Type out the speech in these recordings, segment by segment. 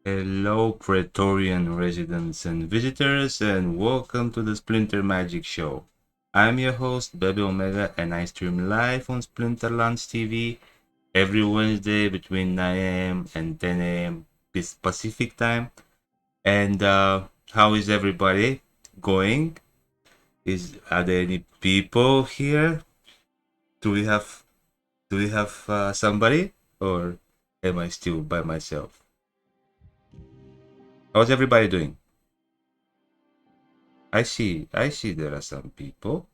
Hello, Praetorian residents and visitors, and welcome to the Splintermagic Show. I'm your host, Bebe Omega, and I stream live on Splinterlands TV every Wednesday between 9 a.m. and 10 a.m. Pacific time. And how is everybody going? Are there any people here? Do we have somebody, or am I still by myself? How's everybody doing? I see there are some people.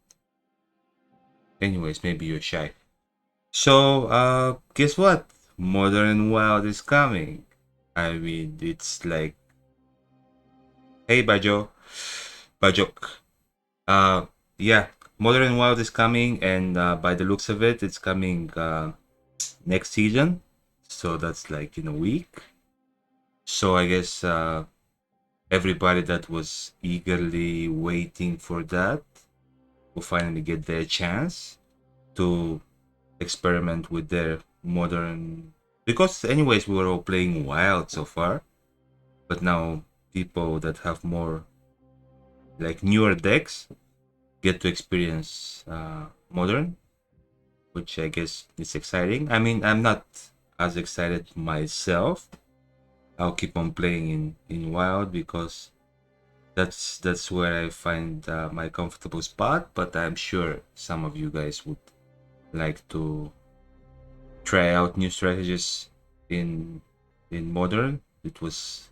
Anyways, maybe you're shy. So, guess what? Modern Wild is coming. I mean, it's like, hey, Bajok. Uh, yeah, Modern Wild is coming, and by the looks of it, it's coming next season. So that's like in a week. So I guess everybody that was eagerly waiting for that will finally get their chance to experiment with their modern, because anyways we were all playing wild so far, but now people that have more like newer decks get to experience modern, which I guess is exciting. I mean, I'm not as excited myself. I'll keep on playing in wild because that's where I find my comfortable spot, but I'm sure some of you guys would like to try out new strategies in modern. It was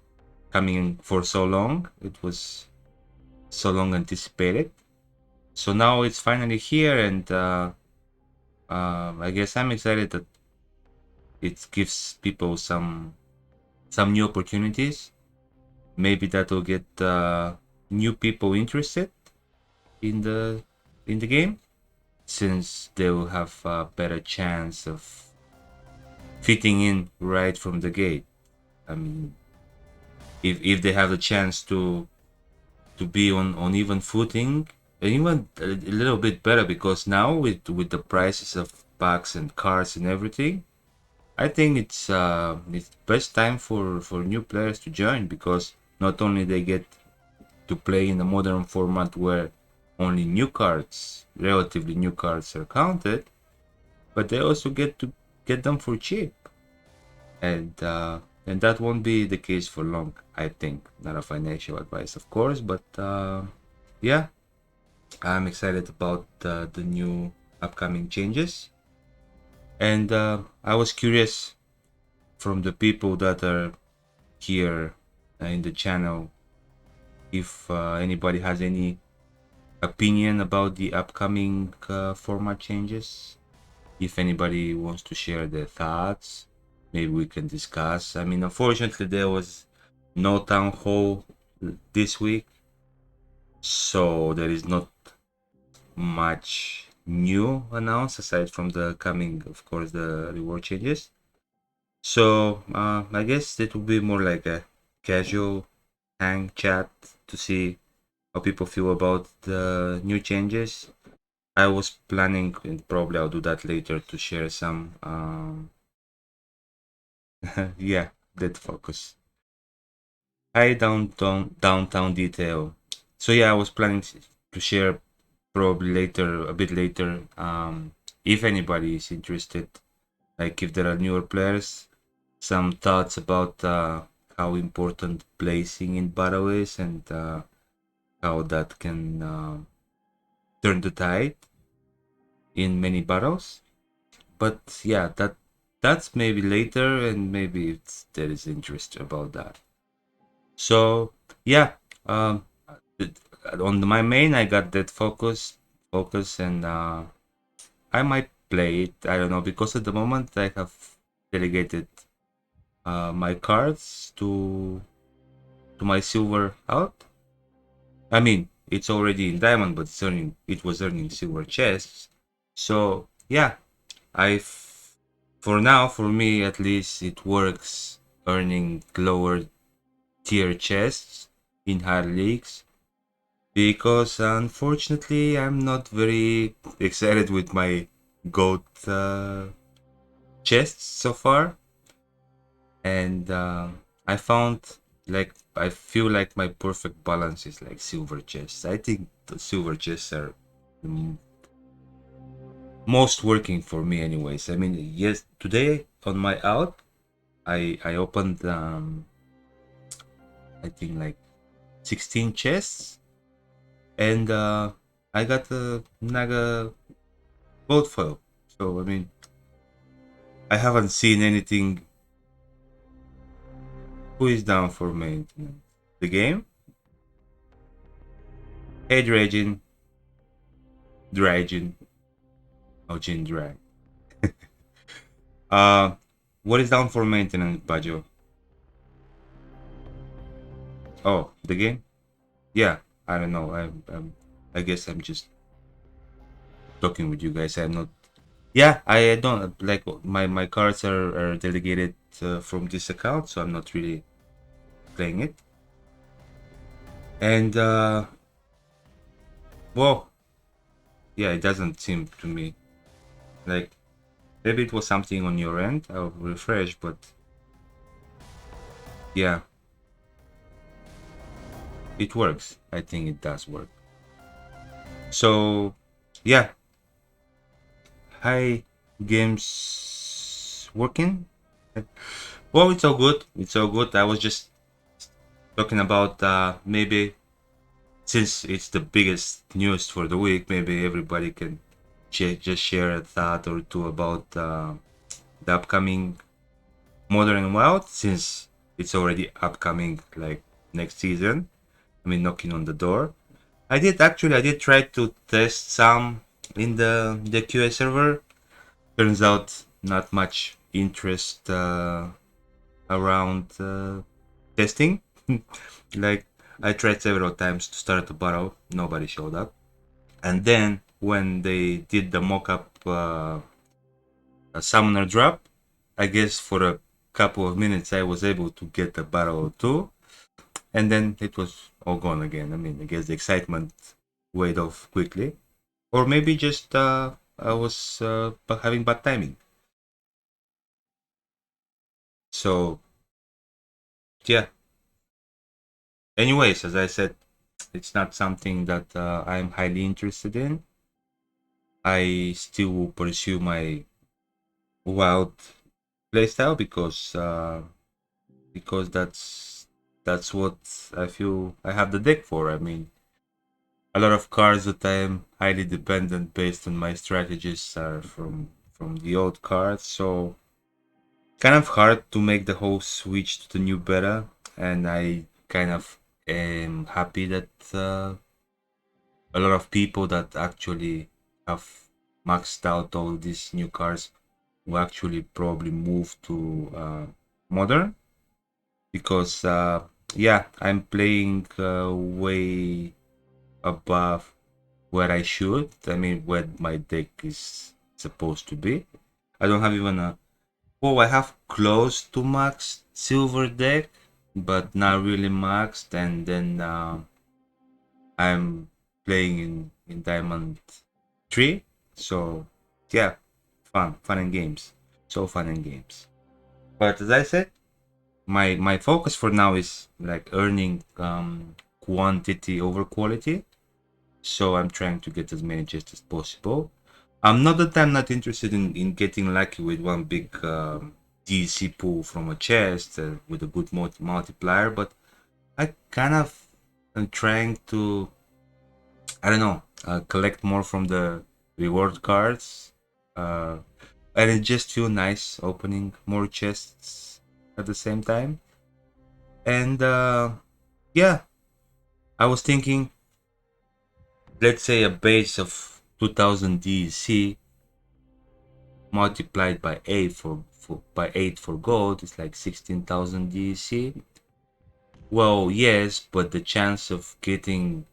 coming for so long. It was so long anticipated. So now it's finally here, and I guess I'm excited that it gives people some new opportunities. Maybe that will get new people interested in the game, since they will have a better chance of fitting in right from the gate. I mean, if they have the chance to be on even footing, and even a little bit better, because now with the prices of packs and cards and everything, I think it's best time for new players to join, because not only they get to play in a modern format where only new cards, relatively new cards, are counted, but they also get to get them for cheap, and that won't be the case for long, I think. Not a financial advice, of course, but yeah, I'm excited about the new upcoming changes. And I was curious from the people that are here in the channel if anybody has any opinion about the upcoming format changes. If anybody wants to share their thoughts, maybe we can discuss. I mean, unfortunately, there was no town hall this week, so there is not much new announced aside from the coming, of course, the reward changes. So I guess it will be more like a casual hang chat to see how people feel about the new changes. I was planning, and probably I'll do that later, to share some yeah, that focus. Hi, downtown detail. So yeah, I was planning to share probably later, a bit later, if anybody is interested, like if there are newer players, some thoughts about how important placing in battle is, and how that can turn the tide in many battles. But yeah, that's maybe later, and maybe there is interest about that. So yeah, um, on my main, I got that focus, and I might play it. I don't know, because at the moment I have delegated my cards to my silver out. I mean, it's already in diamond, but it was earning silver chests. So yeah, for now, for me at least, it works earning lower tier chests in higher leagues, because unfortunately I'm not very excited with my goat chests so far, and I found like I feel like my perfect balance is like silver chests. I think the silver chests are the most working for me anyways. I mean, yes, today on my out, I opened I think like 16 chests, and I got a Naga gold foil. So I mean, I haven't seen anything. Who is down for maintenance? The game? Hey Dragon, Dragon, Jin Drag. Uh, what is down for maintenance, Bajo? Oh, the game? Yeah, I don't know. I guess I'm just talking with you guys. I'm not. Yeah, I don't like my cards are delegated from this account, so I'm not really playing it. And well, yeah, it doesn't seem to me like maybe it was something on your end. I'll refresh, but yeah, it works. I think it does work. So yeah, hi games working. Well, it's all good. It's all good. I was just talking about maybe since it's the biggest news for the week, maybe everybody can just share a thought or two about the upcoming Modern and Wild, since it's already upcoming like next season. I mean, knocking on the door. I did try to test some in the QA server. Turns out not much interest around testing. Like I tried several times to start a battle, nobody showed up. And then when they did the mock-up a summoner drop, I guess for a couple of minutes I was able to get a battle or two, and then it was all gone again. I mean, I guess the excitement weighed off quickly, or maybe just I was having bad timing. So yeah. Anyways, as I said, it's not something that I'm highly interested in. I still will pursue my wild playstyle because that's what I feel I have the deck for. I mean, a lot of cards that I am highly dependent based on my strategies are from the old cards, so kind of hard to make the whole switch to the new beta. And I kind of am happy that a lot of people that actually have maxed out all these new cards will actually probably move to modern, because yeah, I'm playing way above where I should. I mean, where my deck is supposed to be. I don't have even a. Oh, I have close to max silver deck, but not really maxed. And then I'm playing in Diamond 3. So yeah, fun and games. So fun and games. But as I said, my focus for now is like earning quantity over quality. So I'm trying to get as many chests as possible. I'm not that I'm not interested in getting lucky with one big DC pool from a chest with a good multiplier, but I kind of am trying to, I don't know, collect more from the reward cards. Uh, and it just feel nice opening more chests at the same time. And yeah, I was thinking, let's say a base of 2000 DC multiplied by 8 for gold is like 16,000 DC. Well, yes, but the chance of getting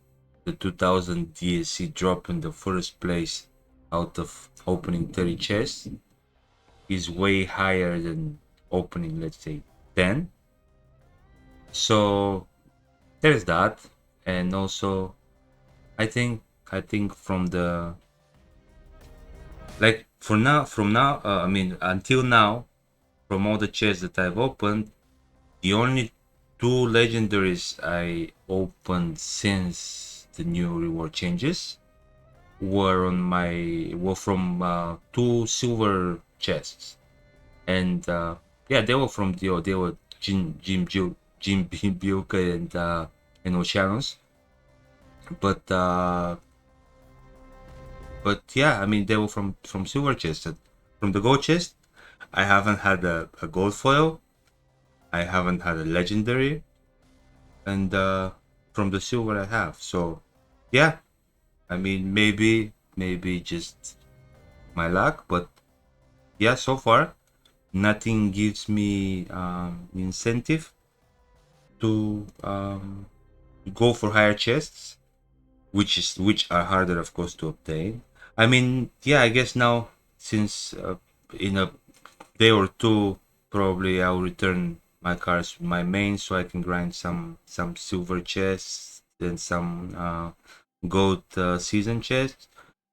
the 2000 DSC drop in the first place out of opening 30 chests is way higher than opening, let's say, 10. So there's that. And also I think from the, like, for now, from now, I mean, until now, from all the chests that I've opened, The only two legendaries I opened since the new reward changes were from two silver chests, and yeah, they were from they were Jim Bilka and Oceanos, but yeah, I mean they were from silver chest. From the gold chest, I haven't had a gold foil. I haven't had a legendary, and from the silver I have. So yeah, I mean maybe just my luck, but yeah, so far nothing gives me incentive to go for higher chests, which are harder, of course, to obtain. I mean, yeah, I guess now since in a day or two, probably I'll return my cards to my main so I can grind some silver chests and some gold season chests.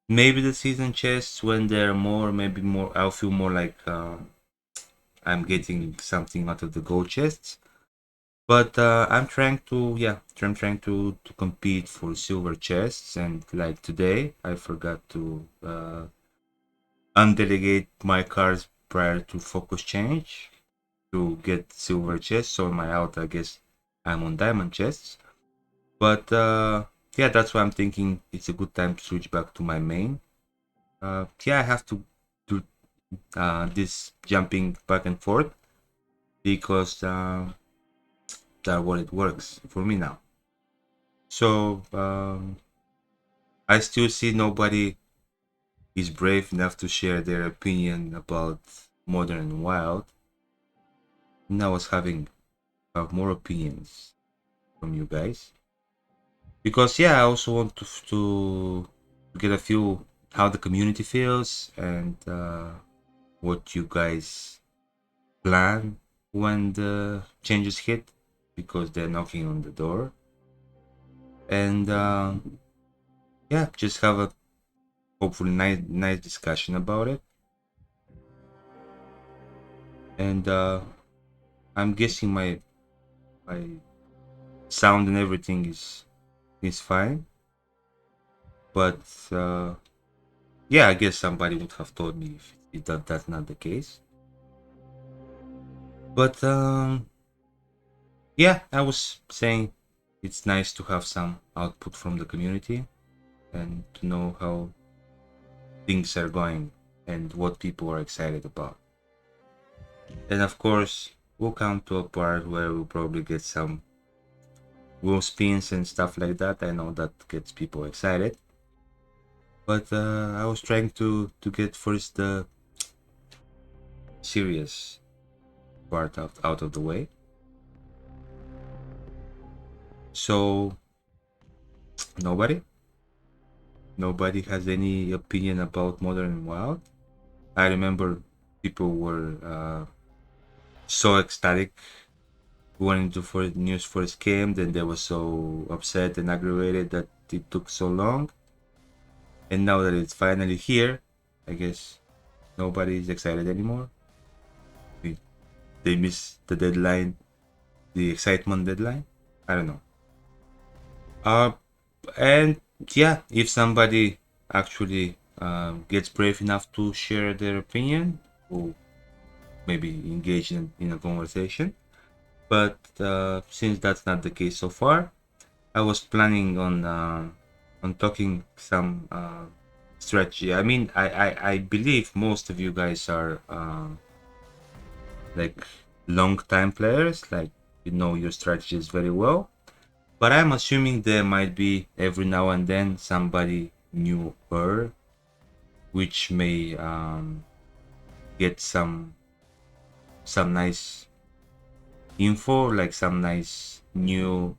Maybe the season chests when they're more, maybe more, I'll feel more like I'm getting something out of the gold chests. But I'm trying to, yeah, I'm trying to compete for silver chests, and like today, I forgot to undelegate my cards prior to focus change to get silver chests. So in my out, I guess I'm on diamond chests. But yeah, that's why I'm thinking it's a good time to switch back to my main. Yeah, I have to do this jumping back and forth because that's what it works for me now. So I still see nobody is brave enough to share their opinion about Modern and Wild. And I was having more opinions from you guys because yeah, I also want to get a feel how the community feels and what you guys plan when the changes hit because they're knocking on the door. And yeah, just have a hopefully nice discussion about it. And I'm guessing my sound and everything is fine, but yeah, I guess somebody would have told me if that's not the case. But yeah, I was saying it's nice to have some output from the community and to know how things are going and what people are excited about. And of course, we'll come to a part where we'll probably get some wheel spins and stuff like that. I know that gets people excited. But I was trying to get first the serious part out of the way. So nobody, nobody has any opinion about Modern and Wild. I remember people were so ecstatic when the first news first came. Then they were so upset and aggravated that it took so long. And now that it's finally here, I guess nobody is excited anymore. They missed the deadline, the excitement deadline. I don't know. Uh, and yeah, if somebody actually gets brave enough to share their opinion, or maybe engage in a conversation. But since that's not the case so far, I was planning on talking some strategy. I mean, I believe most of you guys are like long time players, like you know your strategies very well. But I'm assuming there might be every now and then somebody newer which may get some nice info, like some nice new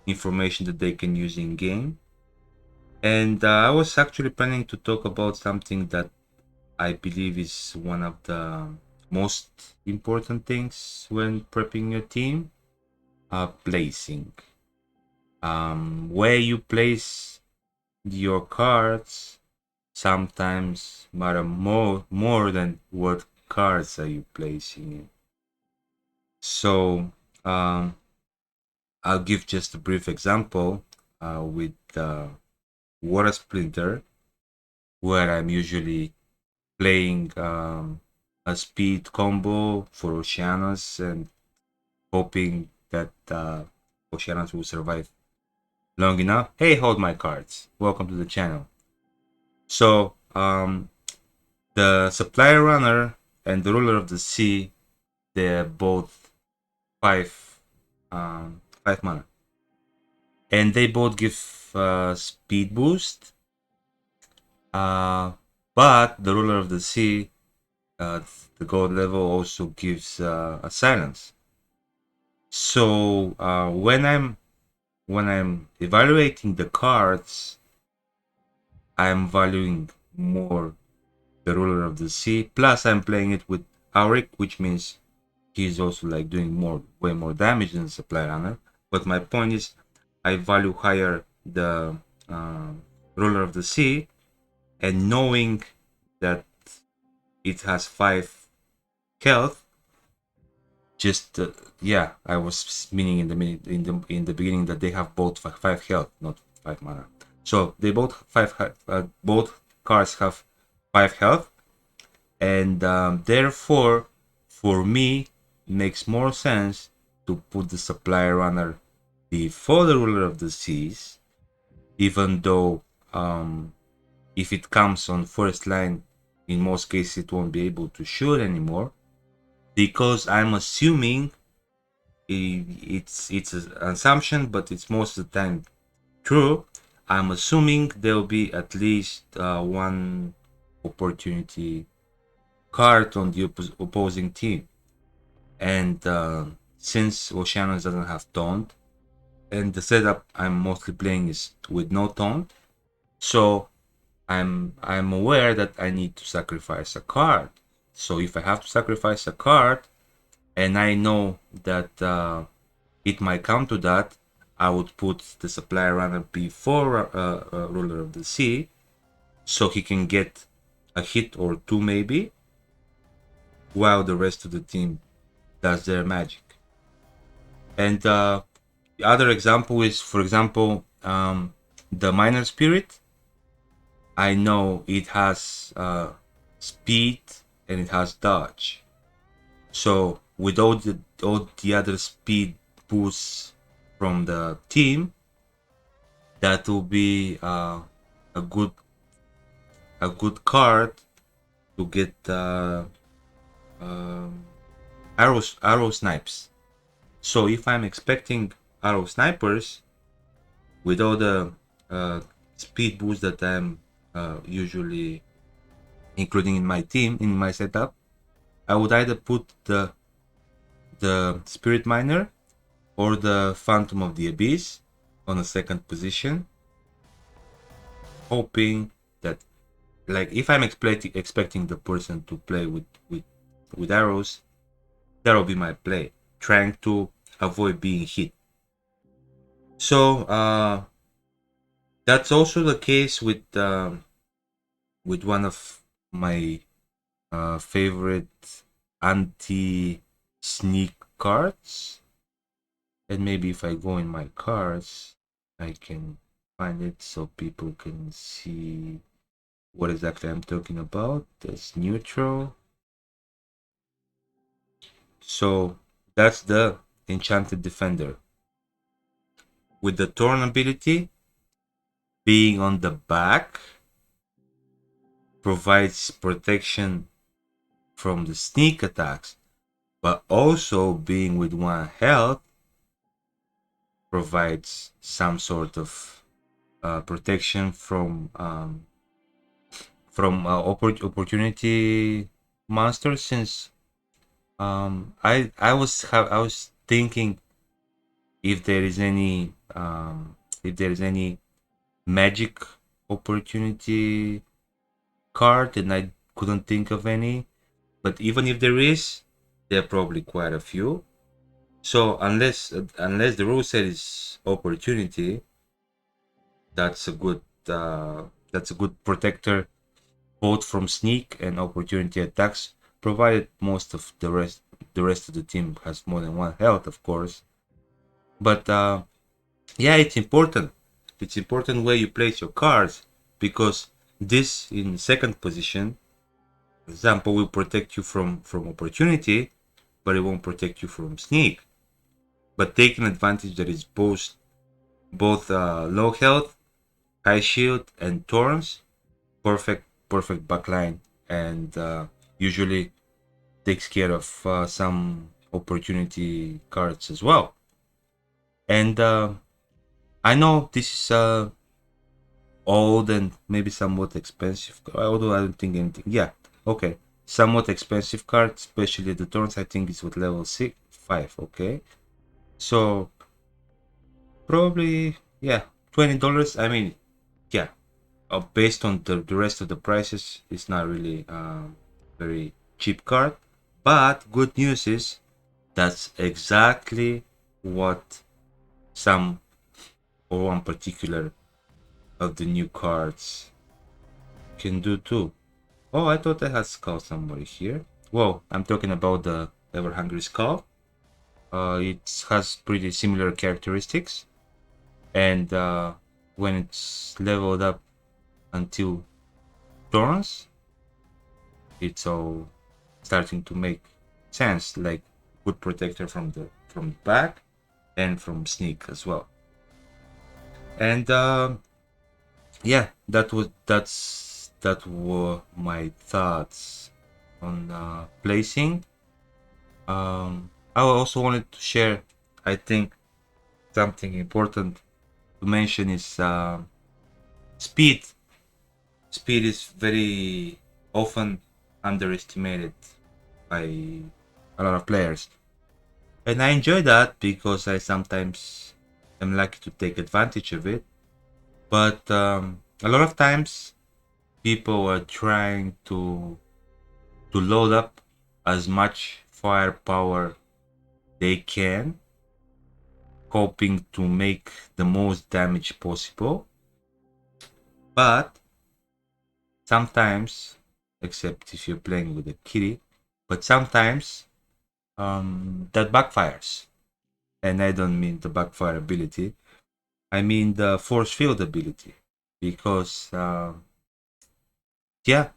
information that they can use in game. And I was actually planning to talk about something that I believe is one of the most important things when prepping your team, placing. Where you place your cards sometimes matter more than what cards are you placing in. So Um, I'll give just a brief example with Water Splinter, where I'm usually playing a speed combo for Oceanus and hoping that Oceanus will survive long enough. Hey, hold my cards. Welcome to the channel. So, the Supplier Runner and the Ruler of the Sea, they're both five, five mana, and they both give speed boost. But the Ruler of the Sea, the gold level, also gives a silence. So when I'm evaluating the cards, I'm valuing more the Ruler of the Sea. Plus, I'm playing it with Auric, which means he's also like doing way more damage than Supply Runner. But my point is, I value higher the uh, Ruler of the Sea, and knowing that it has 5 health. Just yeah, I was meaning in the beginning that they have both 5 health, not 5 mana. So they both cards have 5 health, and therefore, for me, it makes more sense to put the Supply Runner before the Ruler of the Seas, even though if it comes on first line, in most cases it won't be able to shoot anymore, because I'm assuming it's an assumption, but it's most of the time true. I'm assuming there will be at least one opportunity card on the opposing team, and since Oceanus doesn't have taunt, and the setup I'm mostly playing is with no taunt, so I'm aware that I need to sacrifice a card. So if I have to sacrifice a card, and I know that it might come to that, I would put the Supply Runner before Ruler of the Sea, so he can get a hit or two maybe, while the rest of the team does their magic. And the other example is, for example, the Minor Spirit. I know it has speed and it has dodge. So with all the other speed boosts from the team, that will be a good card to get arrow snipes. So if I'm expecting arrow snipers with all the speed boosts that I'm usually including in my team, in my setup, I would either put the Spirit Miner or the Phantom of the Abyss on a second position, hoping that, like, if I'm expecting the person to play with arrows, that'll be my play, trying to avoid being hit. So that's also the case with one of my favorite anti-sneak cards. And maybe if I go in my cards, I can find it so people can see what exactly I'm talking about. That's neutral. So that's the Enchanted Defender. With the Torn ability, being on the back provides protection from the sneak attacks, but also being with 1 health provides some sort of protection from opportunity monsters. Since I was thinking if there is any magic opportunity card, and I couldn't think of any. But even if there is, there are probably quite a few. So unless the rule set is opportunity, that's a good protector both from sneak and opportunity attacks, provided most of the rest the rest of the team has more than one health, of course. But yeah, it's important. It's important where you place your cards, because this in second position, for example, will protect you from opportunity, but it won't protect you from sneak. But taking advantage that is both low health, high shield, and thorns, perfect backline, and usually takes care of some opportunity cards as well. And I know this is old and maybe somewhat expensive, although I don't think anything. Yeah, okay, somewhat expensive card, especially the thorns. I think it's with level 5. Okay, so probably, yeah, $20. I mean, yeah, based on the rest of the prices, it's not really very cheap card. But good news is that's exactly what some or one particular of the new cards can do too. Oh, I thought I had Skull somewhere here. Well, I'm talking about the Ever Hungry Skull. It has pretty similar characteristics, and when it's leveled up until Thorns, it's all starting to make sense, like good protector from the back and from sneak as well. And yeah, that were my thoughts on placing. I also wanted to share, I think something important to mention is speed. Speed is very often underestimated by a lot of players, and I enjoy that because I sometimes am lucky to take advantage of it. But a lot of times people are trying to load up as much firepower they can, hoping to make the most damage possible. But sometimes, except if you're playing with a kitty, but sometimes that backfires. And I don't mean the backfire ability, I mean the force field ability. Because, yeah,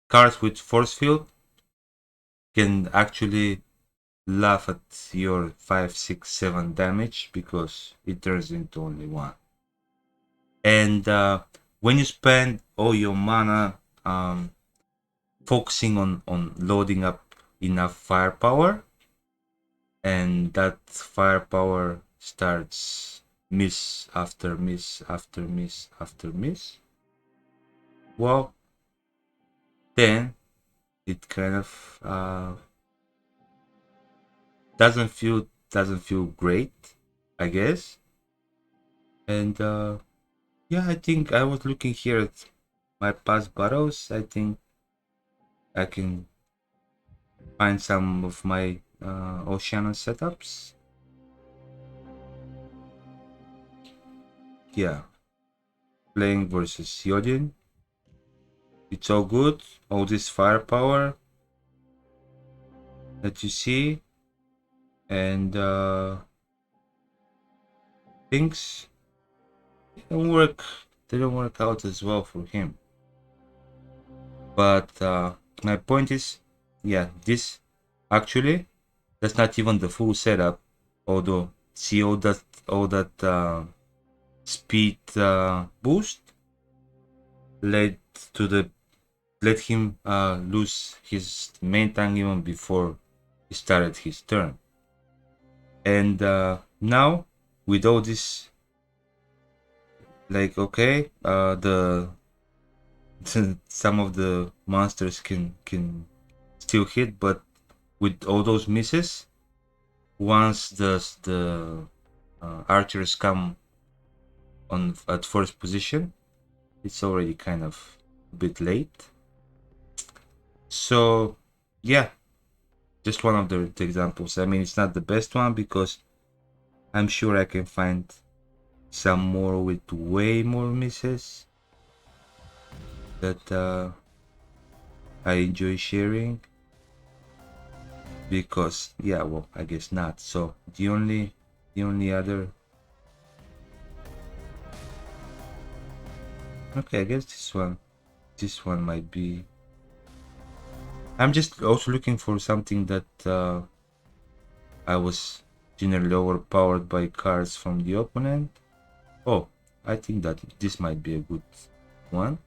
cards with force field can actually laugh at your 5, 6, 7 damage because it turns into only 1. And when you spend all your mana focusing on loading up enough firepower, and that firepower starts miss after miss after miss after miss, well, then it kind of doesn't feel great, I guess. And yeah, I think I was looking here at my past battles. I think I can find some of my Oceania setups. Yeah, playing versus Yodin. It's all good. All this firepower that you see, and things don't work. They don't work out as well for him. But my point is, yeah, this actually that's not even the full setup. Although see all that speed boost led to the let him lose his main tank even before he started his turn. And now with all this, like, okay, the some of the monsters can still hit, but with all those misses, once the archers come on at first position, it's already kind of a bit late. So yeah, just one of the examples. I mean, it's not the best one because I'm sure I can find some more with way more misses that I enjoy sharing, because yeah, well, I guess not. So the only other, okay, I guess this one might be. I'm just also looking for something that I was generally overpowered by cards from the opponent. Oh, I think that this might be a good one,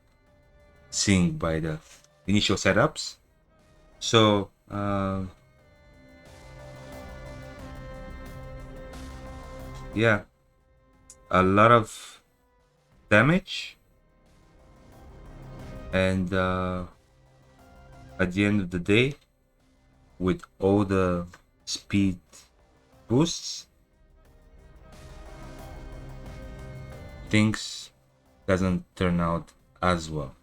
seeing by the initial setups. So yeah, a lot of damage, and at the end of the day, with all the speed boosts, things doesn't turn out as well.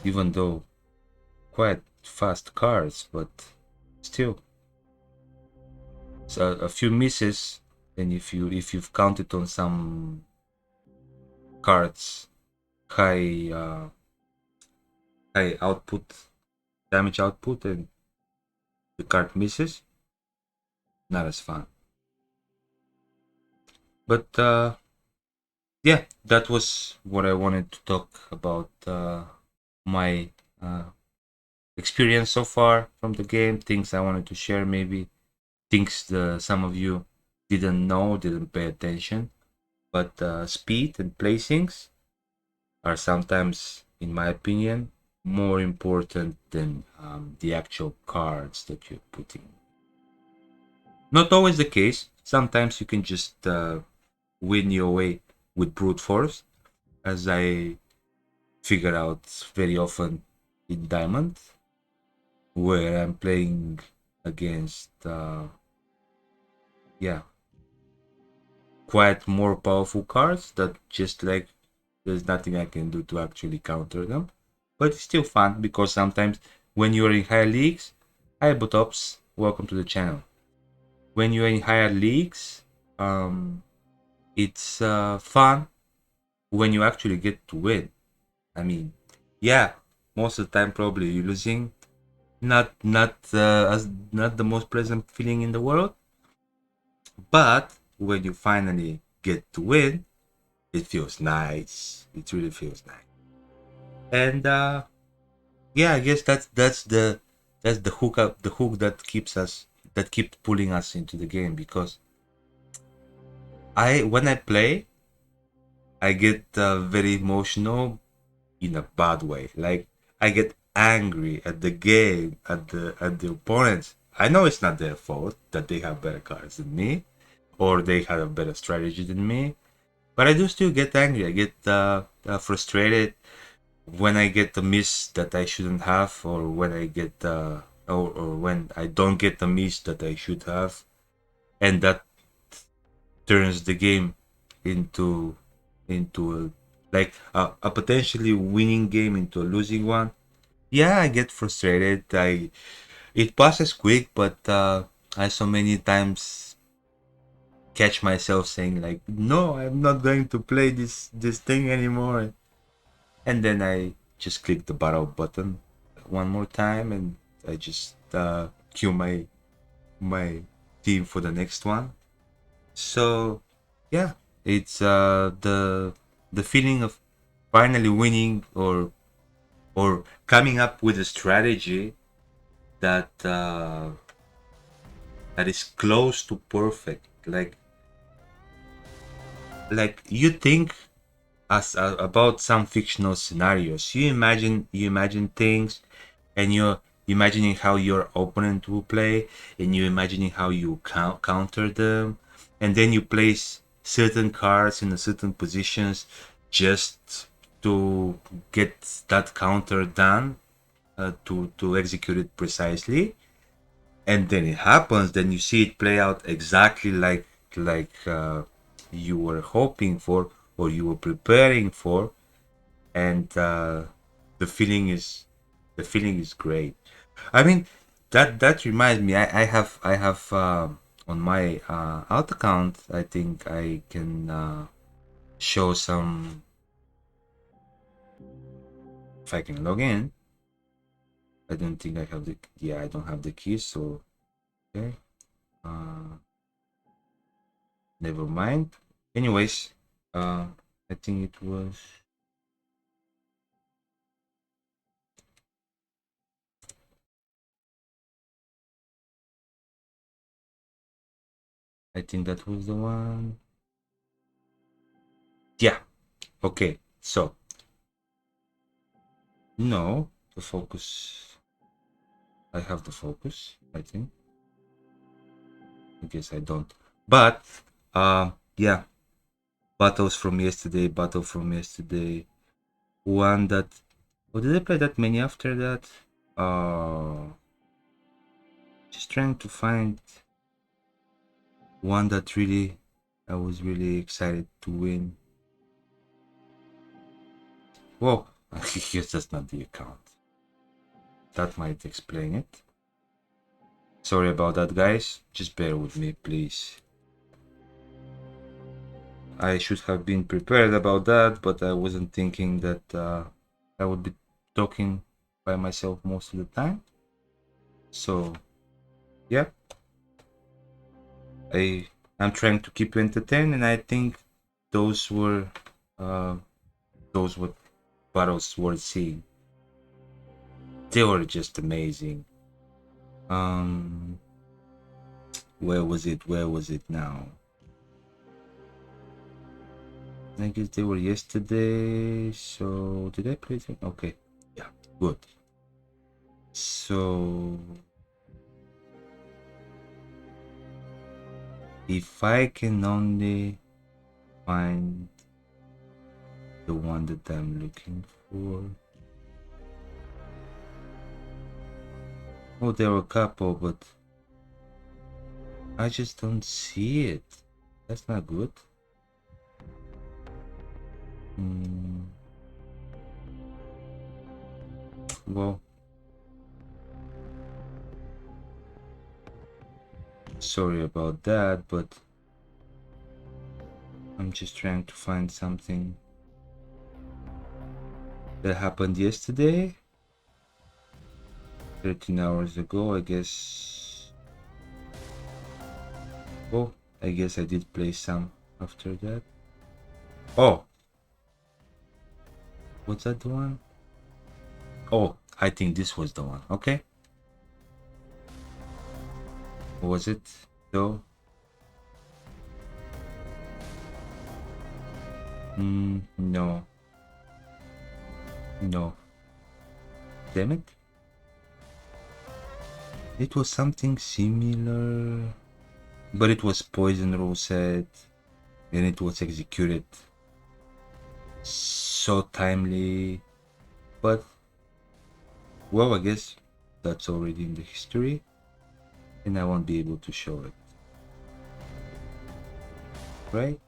Even though quite fast cards, but still, so a few misses, and if you've counted on some cards high high output, damage output, and the card misses, not as fun. But yeah, that was what I wanted to talk about, my uh, experience so far from the game, things I wanted to share, maybe things some of you didn't know, didn't pay attention. But speed and placings are sometimes, in my opinion, more important than the actual cards that you're putting. Not always the case. Sometimes you can just win your way with brute force, as I figure out very often in Diamond, where I'm playing against, yeah, quite more powerful cards that just like there's nothing I can do to actually counter them. But it's still fun because sometimes when you're in higher leagues, hi Botops, welcome to the channel. When you're in higher leagues, it's fun when you actually get to win. I mean, yeah, most of the time probably you're losing. Not the most pleasant feeling in the world, but when you finally get to win, it feels nice. It really feels nice. And yeah, I guess that's the hook that keeps pulling us into the game, because I when I play, I get very emotional in a bad way. Like, I get angry at the game, at the opponents. I know it's not their fault that they have better cards than me, or they have a better strategy than me, but I do still get angry. I get frustrated when I get the miss that I shouldn't have, or when I get or when I don't get the miss that I should have, and that turns the game into a potentially winning game into a losing one. Yeah, I get frustrated. It passes quick, but I so many times catch myself saying like, "No, I'm not going to play this thing anymore," and then I just click the battle button one more time, and I just queue my team for the next one. So yeah, it's the feeling of finally winning, or coming up with a strategy that that is close to perfect. Like you think about some fictional scenarios. You imagine things, and you're imagining how your opponent will play, and you're imagining how you counter them, and then you place certain cards in a certain positions just to get that counter done, to execute it precisely, and then it happens. Then you see it play out exactly like you were hoping for, or you were preparing for, and the feeling is the feeling is great. I mean, that reminds me. I have on my alt account. I think I can show some, if I can log in. I don't think I have the, yeah, I don't have the keys, so okay. Never mind. Anyways, I think it was, I think that was the one. Yeah. Okay. So no, the focus. I have the focus, I think. I guess I don't. But yeah, battles from yesterday, battle from yesterday. One that, oh, did I play that many after that? Just trying to find one that really I was really excited to win. Whoa, I guess that's not the account. That might explain it. Sorry about that, guys. Just bear with me, please. I should have been prepared about that, but I wasn't thinking that I would be talking by myself most of the time. So, yeah, I'm trying to keep you entertained, and I think those were uh, battles worth seeing. They were just amazing. Where was it? Where was it now? I guess they were yesterday. So did I play them? Okay, yeah, good. So if I can only find the one that I'm looking for. Oh, there were a couple, but I just don't see it. That's not good. Well, sorry about that, but I'm just trying to find something that happened yesterday, 13 hours ago, I guess. Oh, I guess I did play some after that. Oh, was that the one? Oh, I think this was the one. Okay. Was it though? No. No. Damn it. It was something similar, but it was poison rosette, and it was executed so timely. But well, I guess that's already in the history, and I won't be able to show it, right?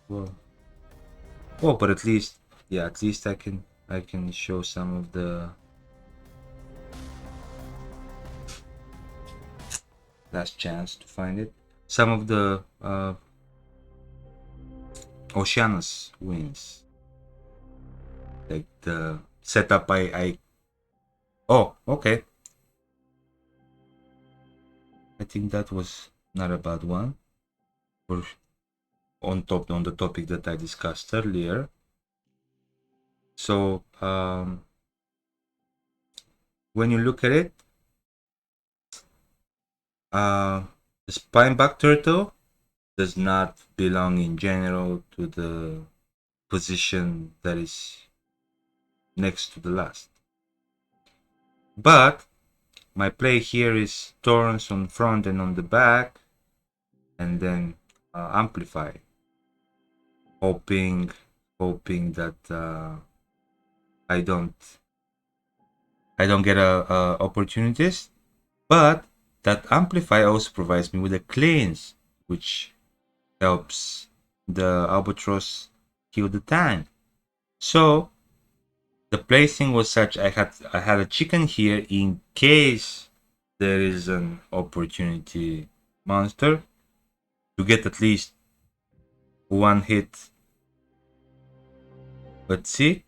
Well, oh, but at least, yeah, at least I can show some of the last chance to find it. Some of the Oceanus wins, like the setup. I oh, okay. I think that was not a bad one. Or on the topic that I discussed earlier. So when you look at it, the spineback turtle does not belong in general to the position that is next to the last. But my play here is thorns on front and on the back, and then amplify, hoping that I don't get opportunities. But that amplify also provides me with a cleanse, which helps the albatross kill the time. So the placing was such I had a chicken here in case there is an opportunity monster to get at least one hit. But see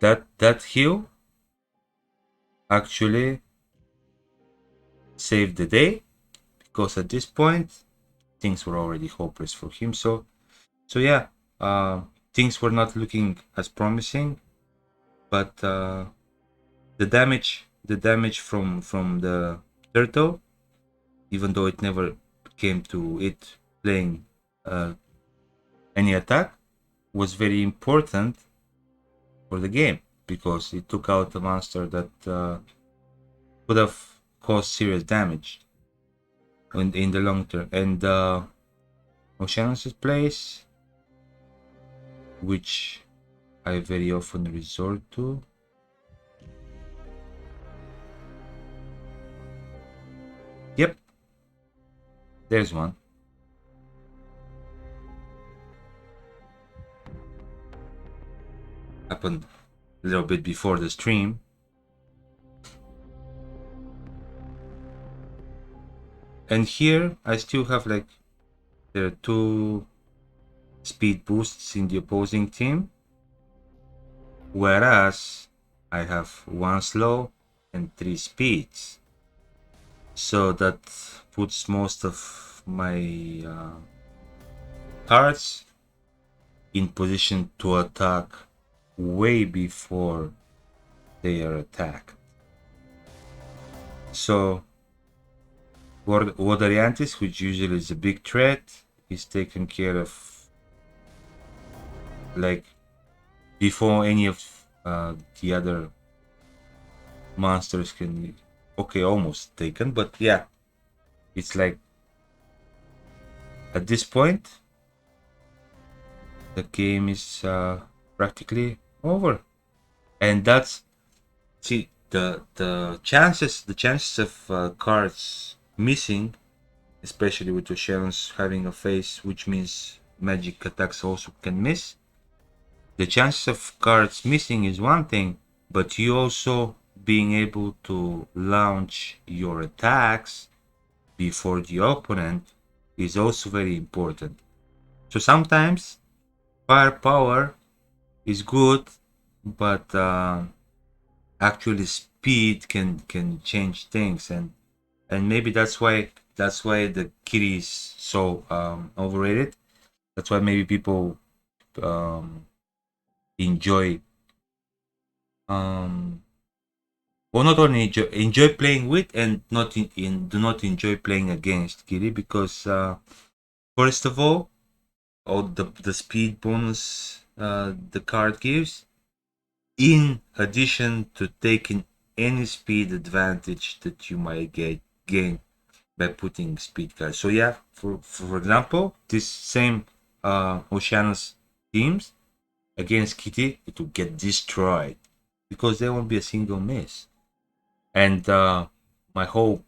that heal actually saved the day, because at this point things were already hopeless for him. So yeah, things were not looking as promising, but the damage from the turtle, even though it never came to it playing any attack, was very important for the game, because it took out a monster that would have caused serious damage in the long term. And Oceanus' place, which I very often resort to. Yep, there's one. Happened a little bit before the stream. And here I still have, like, there are 2 speed boosts in the opposing team, whereas I have 1 slow and 3 speeds. So that puts most of my cards in position to attack way before they are attacked. So Wadariantis, which usually is a big threat, is taken care of, like, before any of the other monsters can. Okay, almost taken, but yeah, it's like at this point the game is practically over. And that's, see, the chances of cards missing, especially with Oceanus having a face, which means magic attacks also can miss. The chances of cards missing is one thing, but you also being able to launch your attacks before the opponent is also very important. So sometimes firepower is good, but actually speed can change things, and maybe that's why the kitty is so overrated. That's why maybe people enjoy well, not only enjoy playing with, and do not enjoy playing against kitty, because first of all the speed bonus the card gives, in addition to taking any speed advantage that you might gain by putting speed cards. So yeah, for example, this same Oceanus teams against Kitty, it will get destroyed because there won't be a single miss. And my whole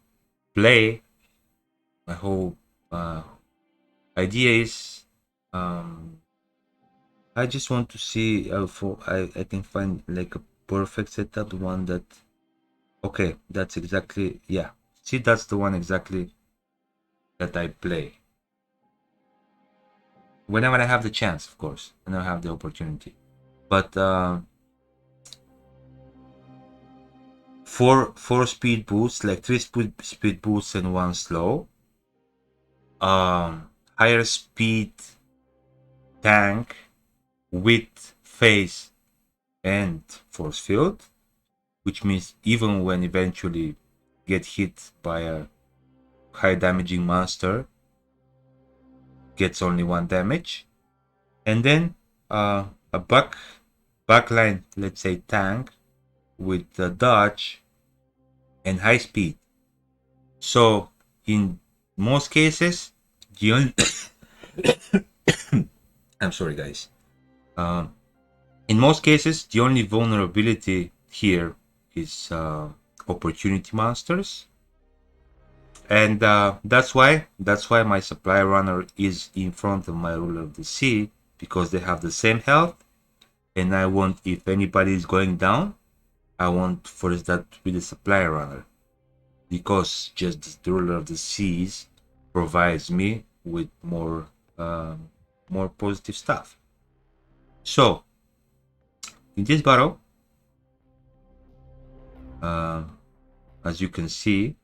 play, my whole idea is, I just want to see I can find like a perfect setup, the one that, okay, that's exactly, yeah. See, that's the one exactly that I play. Whenever I have the chance, of course, and I have the opportunity. But four speed boosts, like 3 speed boosts and 1 slow. Higher speed tank with phase and force field, which means even when eventually get hit by a high damaging monster, gets only 1 damage. And then a backline, let's say tank, with the dodge and high speed. So in most cases, the only I'm sorry, guys. In most cases, the only vulnerability here is opportunity monsters, and that's why my supply runner is in front of my ruler of the sea, because they have the same health, and I want, if anybody is going down, I want first that to be the supply runner, because just the ruler of the seas provides me with more positive stuff. So in this battle, as you can see,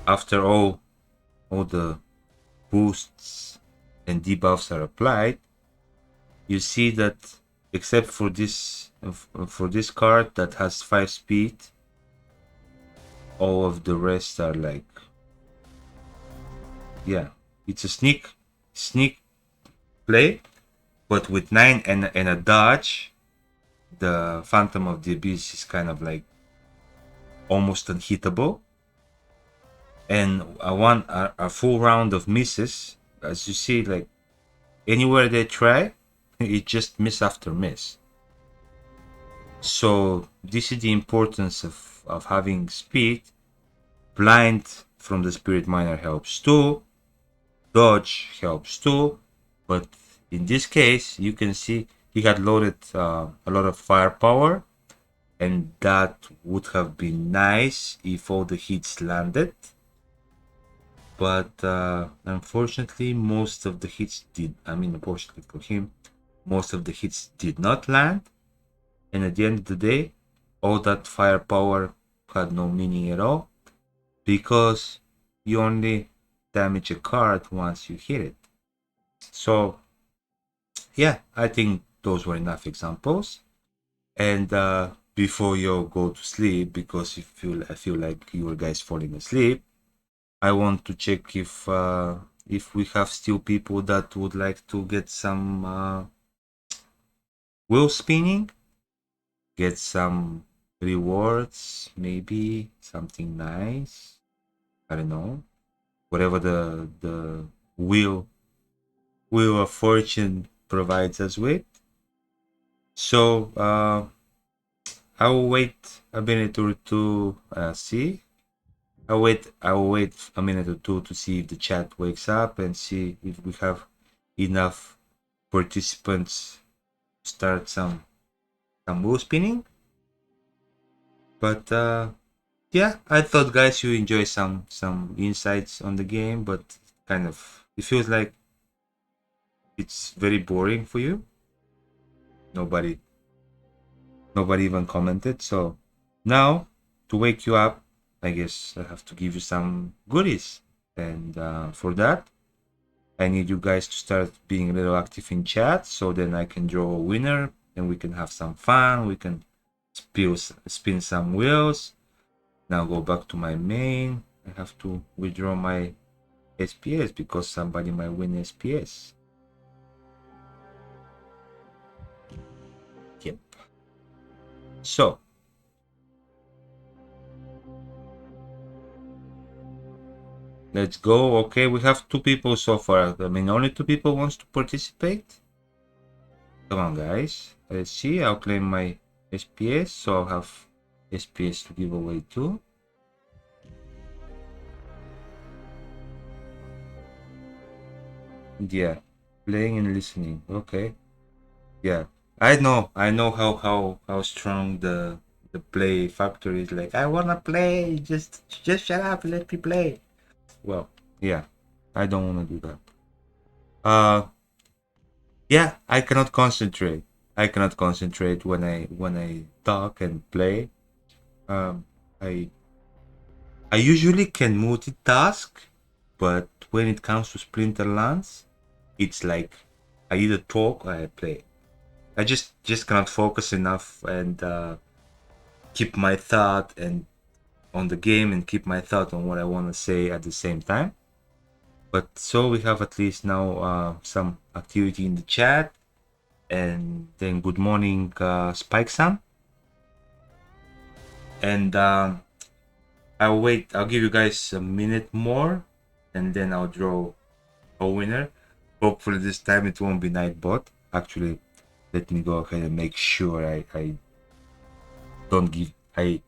after all the boosts and debuffs are applied, you see that except for this card that has 5 speed, all of the rest are like, yeah, it's a sneak play, but with 9 and a dodge, the Phantom of the Abyss is kind of like almost unhittable. And a full round of misses, as you see, like anywhere they try, it just miss after miss. So this is the importance of having speed. Blind from the Spirit Miner helps too. Dodge helps too. But in this case, you can see he had loaded a lot of firepower, and that would have been nice if all the hits landed. But unfortunately, most of the hits did. I mean, unfortunately for him, most of the hits did not land. And at the end of the day, all that firepower had no meaning at all, because you only damage a card once you hit it. So, yeah, I think those were enough examples. And before you go to sleep, because I feel like you guys falling asleep, I want to check if we have still people that would like to get some wheel spinning, get some rewards, maybe something nice. I don't know, whatever the wheel of fortune provides us with. So I will wait a minute or two. See. I'll wait a minute or two to see if the chat wakes up and see if we have enough participants to start some wheel spinning. But yeah, I thought guys you enjoy some insights on the game, but kind of it feels like it's very boring for you. Nobody even commented. So now to wake you up, I guess I have to give you some goodies, and for that I need you guys to start being a little active in chat, so then I can draw a winner and we can have some fun. We can spin some wheels. Now go back to my main. I have to withdraw my SPS because somebody might win SPS. Yep. So let's go. Okay, we have 2 people so far. I mean, only 2 people wants to participate. Come on, guys. Let's see. I'll claim my SPS, so I'll have SPS to give away too. Yeah, playing and listening. Okay. Yeah, I know how strong the play factor is. Like, I wanna play. Just shut up and let me play. Well, yeah, I don't wanna do that. Yeah, I cannot concentrate. I cannot concentrate when I talk and play. I usually can multitask, but when it comes to Splinterlands, it's like I either talk or I play. I just cannot focus enough and keep my thought and on the game and keep my thought on what I want to say at the same time. But so we have at least now some activity in the chat, and then good morning, Spike Sam. And I'll wait. I'll give you guys a minute more, and then I'll draw a winner. Hopefully this time it won't be Nightbot. Actually, let me go ahead and make sure I don't give I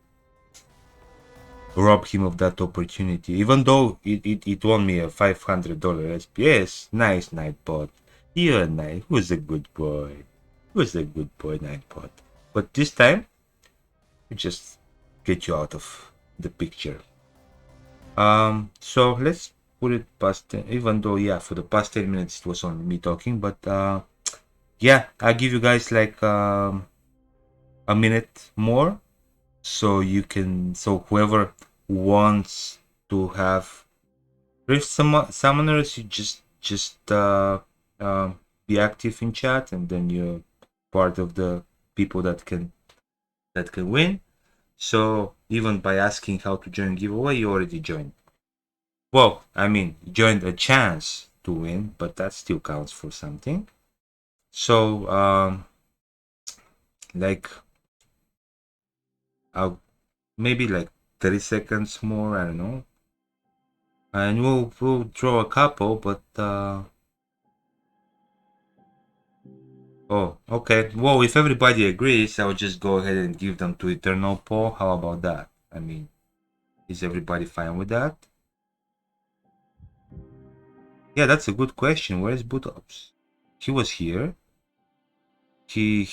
rob him of that opportunity. Even though it won me a $500 SPS. Nice, Nightbot. You're nice. Who's a good boy? Who's a good boy, Nightbot? But this time, we just get you out of the picture. So let's put it past 10, even though, yeah, for the past 10 minutes it was only me talking, but yeah, I'll give you guys like a minute more, So you can, so whoever wants to have rift summoners, you just be active in chat, and then you're part of the people that can win. So even by asking how to join giveaway, you already joined. Well, I mean, joined a chance to win, but that still counts for something. So like I'll maybe like 30 seconds more, I don't know. And we'll draw a couple, but oh, okay. Well, if everybody agrees, I'll just go ahead and give them to Eternal Paul. How about that? I mean, is everybody fine with that? Yeah, that's a good question. Where is Butops? He was here. He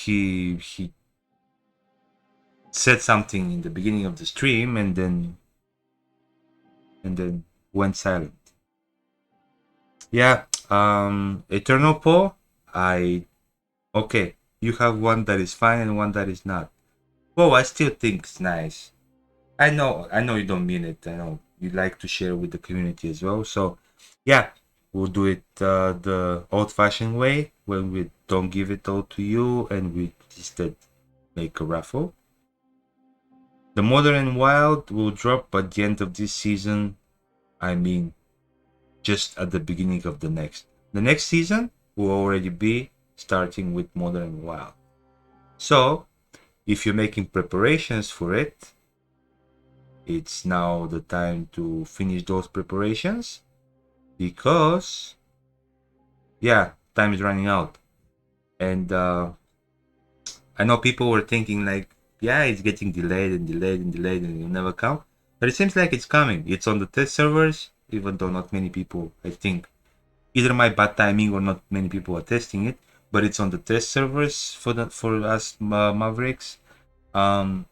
said something in the beginning of the stream and then went silent. Yeah, Eternal Paul, okay, you have one that is fine and one that is not. Well, I still think it's nice. I know you don't mean it. I know you like to share with the community as well. So, yeah, we'll do it the old-fashioned way, when we don't give it all to you and we instead make a raffle. The Modern and Wild will drop at the end of this season. I mean, just at the beginning of the next. The next season will already be starting with Modern and Wild. So, if you're making preparations for it, it's now the time to finish those preparations, because yeah, time is running out. And I know people were thinking like, yeah, it's getting delayed and delayed and delayed and it'll never come, but it seems like it's coming. It's on the test servers, even though not many people, I think either my bad timing or not many people are testing it, but it's on the test servers for us Mavericks. I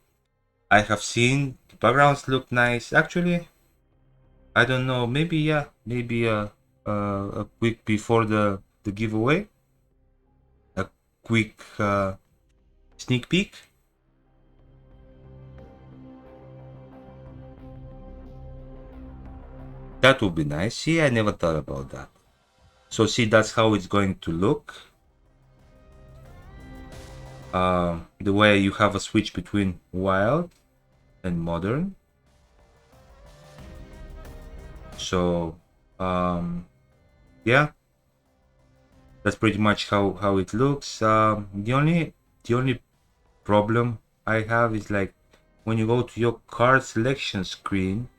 have seen the backgrounds look nice. Actually, I don't know. Maybe yeah. Maybe a quick before the giveaway, a quick sneak peek. That would be nice. See, I never thought about that. So see, that's how it's going to look. The way you have a switch between wild and modern. So yeah, that's pretty much how it looks. The only problem I have is like when you go to your card selection screen,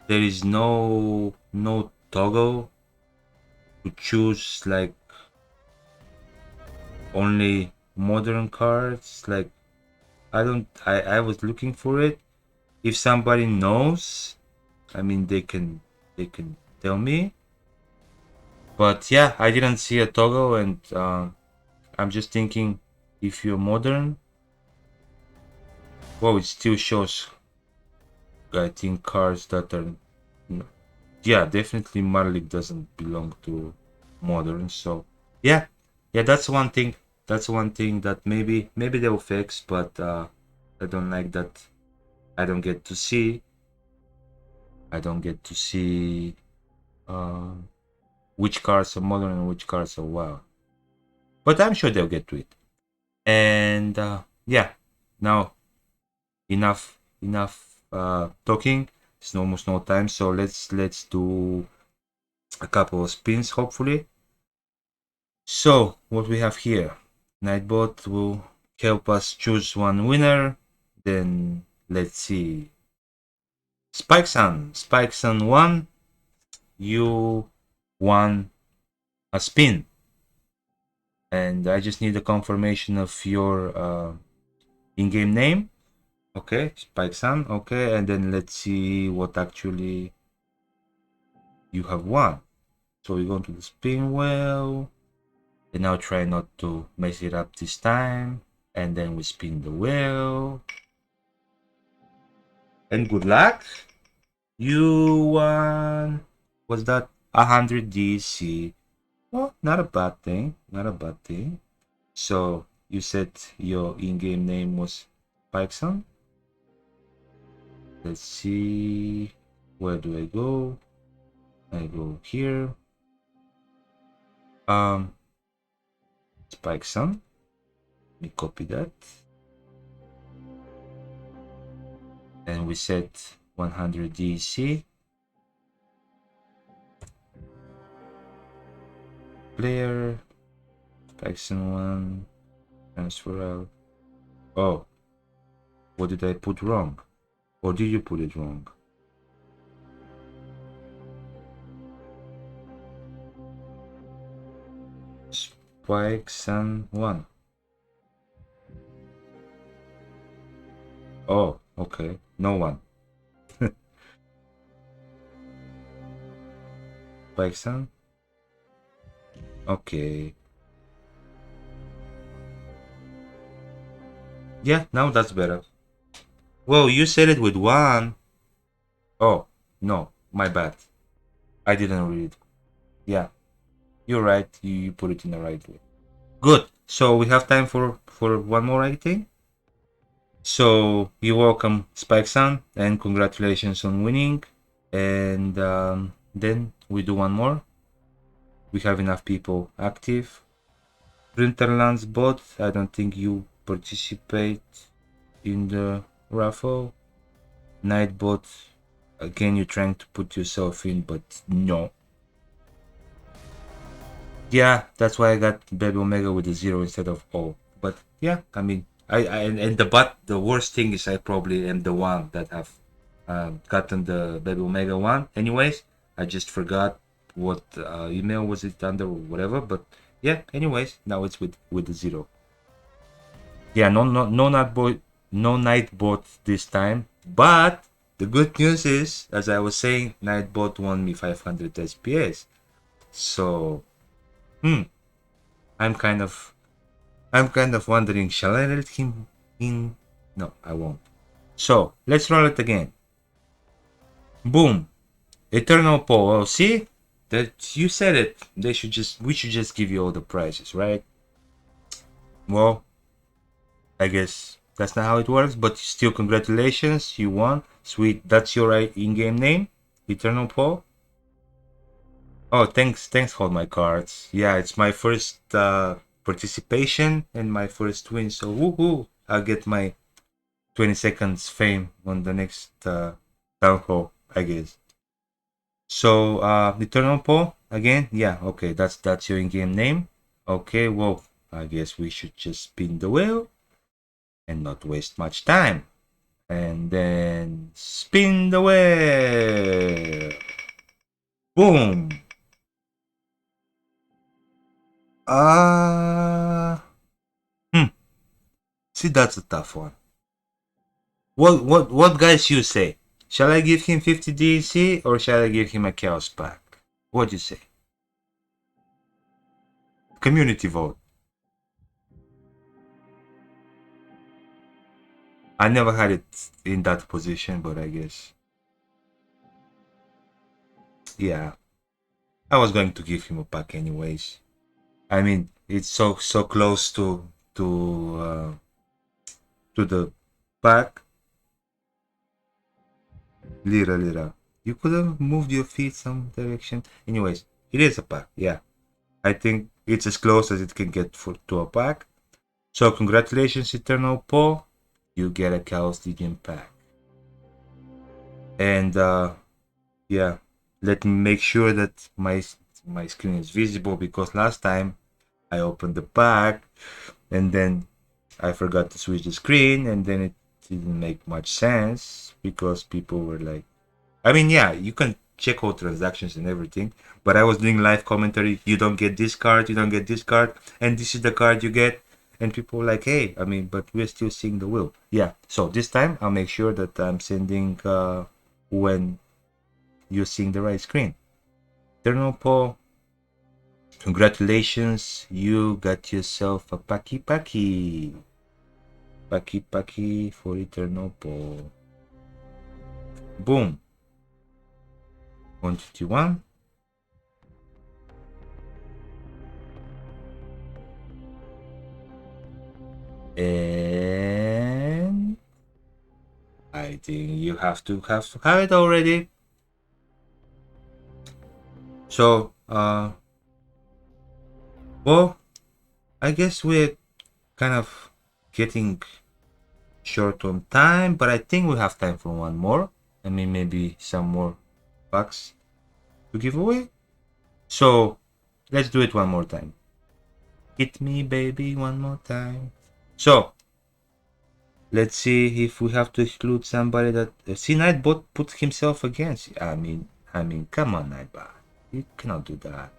there is no toggle to choose like only modern cards. Like I was looking for it. If somebody knows, I mean they can tell me. But yeah, I didn't see a toggle, and I'm just thinking, if you're modern, well, it still shows, I think, cards that are, yeah, definitely Marlik doesn't belong to modern. So yeah, that's one thing. That's one thing that maybe they'll fix, but I don't like that. I don't get to see. I don't get to see uh, which cards are modern and which cards are wild. But I'm sure they'll get to it. And yeah, now enough talking. It's almost no time, so let's do a couple of spins, hopefully. So what we have here, Nightbot will help us choose one winner. Then let's see, Spikeson 1, you won a spin, and I just need a confirmation of your in-game name. Okay, Spikeson. Okay, and then let's see what actually you have won. So we go to the spin wheel, and now try not to mess it up this time. And then we spin the wheel. And good luck. You won. Was that 100 DC? Well, not a bad thing. Not a bad thing. So you said your in-game name was Pikeson? Let's see. Where do I go? I go here. Spike some. Let me copy that. And we set 100 DC. Player. Spike some one. Transfer out. Oh. What did I put wrong? Or did you put it wrong? Spike Sun 1. Oh, okay. No one. Spike Sun? Okay. Yeah, now that's better. Whoa, you said it with one. Oh, no, my bad. I didn't read it. Yeah, you're right. You put it in the right way. Good. So we have time for one more, I think. So you're welcome, Spike Sun, and congratulations on winning. And then we do one more. We have enough people active. Printerlands bot, I don't think you participate in the raffle. Nightbot, again, you're trying to put yourself in, but no. Yeah, that's why I got Baby Omega with a 0 instead of O. But yeah, I mean, I and the worst thing is I probably am the one that have gotten the Baby Omega one. Anyways, I just forgot what email was it under or whatever. But yeah, anyways, now it's with the 0. Yeah, no Nightbot this time. But the good news is, as I was saying, Nightbot won me 500 SPS. So, I'm kind of wondering, shall I let him in? No, I won't. So let's roll it again. Boom. Eternal Pole. Oh, see? That you said it. We should just give you all the prizes, right? Well, I guess that's not how it works, but still congratulations, you won. Sweet, that's your in-game name? Eternal Pole? Oh, thanks, hold my cards. Yeah, it's my first participation and my first win, so woohoo! I'll get my 20 seconds fame on the next town hall, I guess. So, Eternal Pole, again? Yeah, okay, that's your in-game name. Okay, well, I guess we should just spin the wheel and not waste much time. And then spin the wheel. Boom. Uh See, that's a tough one. What guys you say? Shall I give him 50 DC or shall I give him a chaos pack? What do you say? Community vote. I never had it in that position, but I guess. Yeah. I was going to give him a pack anyways. I mean, it's so close to the pack. Lira. You could have moved your feet some direction. Anyways, it is a pack. Yeah. I think it's as close as it can get to a pack. So congratulations, Eternal Paul. You get a Chaos Legion pack. And yeah, let me make sure that my screen is visible, because last time I opened the pack and then I forgot to switch the screen, and then it didn't make much sense because people were like, I mean, yeah, you can check all transactions and everything, but I was doing live commentary. You don't get this card, you don't get this card, and this is the card you get. And people were like, hey, I mean, but we're still seeing the wheel. Yeah, so this time I'll make sure that I'm sending when you're seeing the right screen. Eternal Paul, congratulations, you got yourself a Paki Paki. Paki Paki for Eternal Paul. Boom. 151. And I I think you have to have it already. So, well, I guess we're kind of getting short on time, but I think we have time for one more. I mean, maybe some more packs to give away. So, let's do it one more time. Hit me, baby, one more time. So, let's see if we have to exclude somebody that see Nightbot put himself against. I mean, come on, Nightbot, you cannot do that.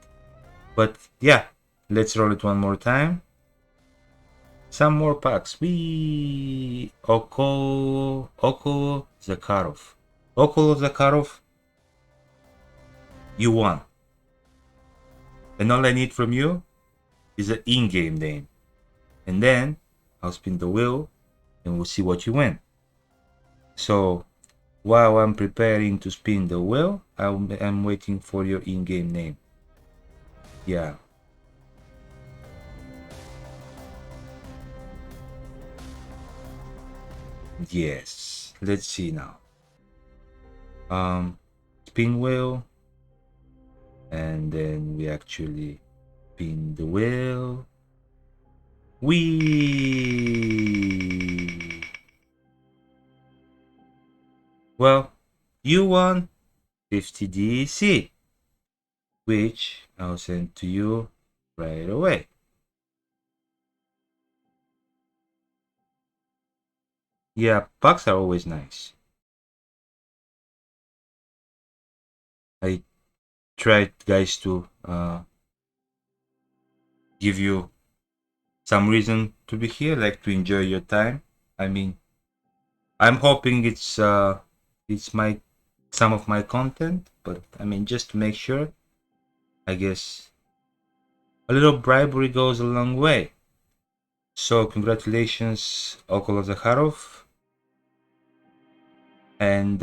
But yeah, let's roll it one more time. Some more packs. We Okolo Zakharov. Okolo Zakharov, you won. And all I need from you is an in-game name. And then I'll spin the wheel and we'll see what you win. So while I'm preparing to spin the wheel, I'm waiting for your in-game name. Yeah. Yes. Let's see now. Spin wheel. And then we actually spin the wheel. Wee! Well, you won 50 DEC, which I'll send to you right away. Yeah, packs are always nice. I tried, guys, to give you some reason to be here, like to enjoy your time. I mean, I'm hoping it's my some of my content, but I mean, just to make sure, I guess a little bribery goes a long way. So congratulations, Okolo Zakharov. And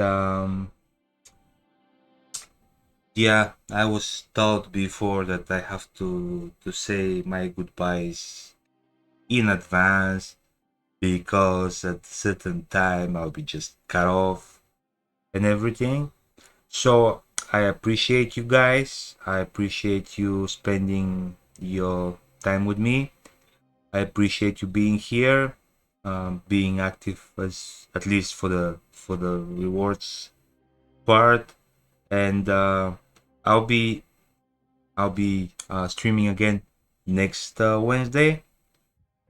yeah, I was told before that I have to say my goodbyes in advance because at a certain time I'll be just cut off and everything. So I appreciate you guys. I appreciate you spending your time with me. I appreciate you being here, being active as at least for the rewards part. And I'll be streaming again next Wednesday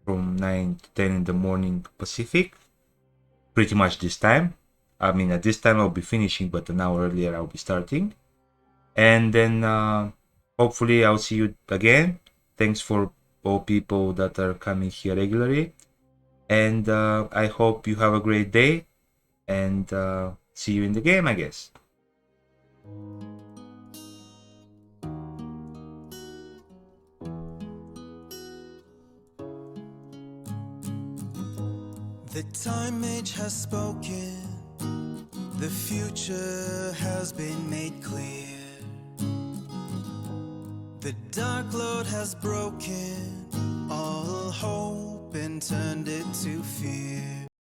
from 9 to 10 in the morning Pacific. Pretty much this time. I mean, at this time I'll be finishing, but an hour earlier I'll be starting. And then hopefully I'll see you again. Thanks for all people that are coming here regularly. And I hope you have a great day. And see you in the game, I guess. The time age has spoken, the future has been made clear. The dark lord has broken all hope and turned it to fear.